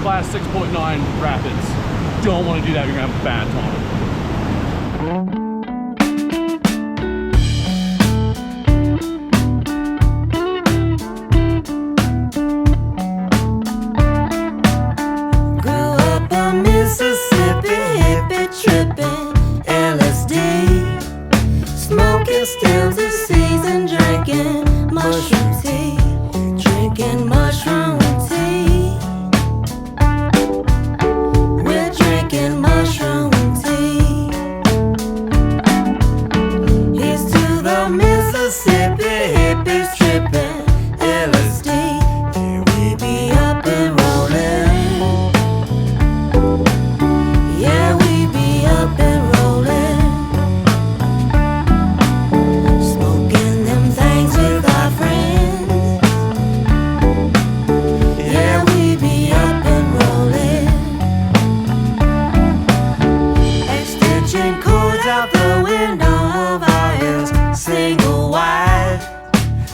class 6.9 rapids. Don't want to do that, you're gonna have a bad time. Mississippi, hippie tripping, LSD, smoking stems of season, drinking mushroom tea, drinking mushroom tea. We're drinking mushroom tea. Here's to the Mississippi hippies tripping, LSD. Here we be up and rolling. Yeah, we be up and rolling, smoking them things with our friends. Yeah, we be up and rolling. Extension cords out the window of our ears, single wide,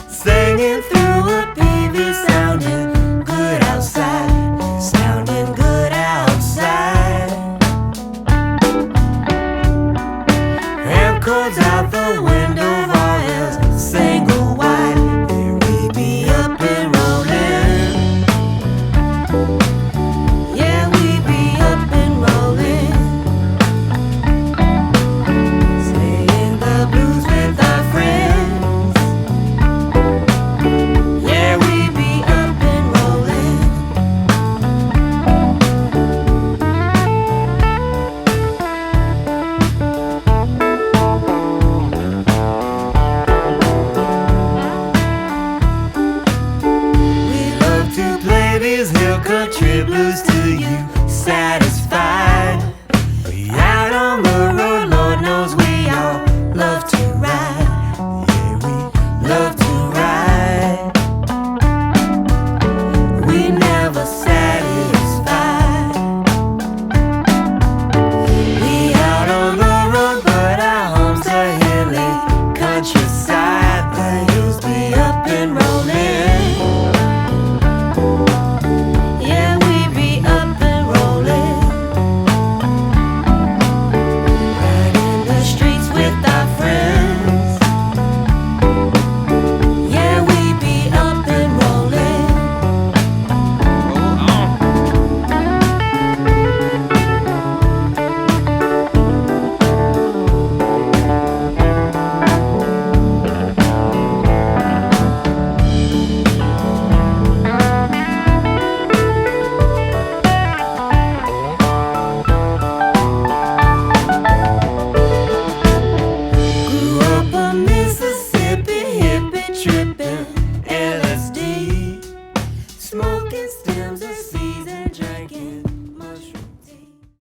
singing through a PV, sounding good outside, sounding good outside. Cords out the window of our ears, single wide. Here we be up and rolling. Yeah, we be up and rolling, singing the blues with our friends. Yeah, we be up and rolling. These hill country blues to you, satisfied.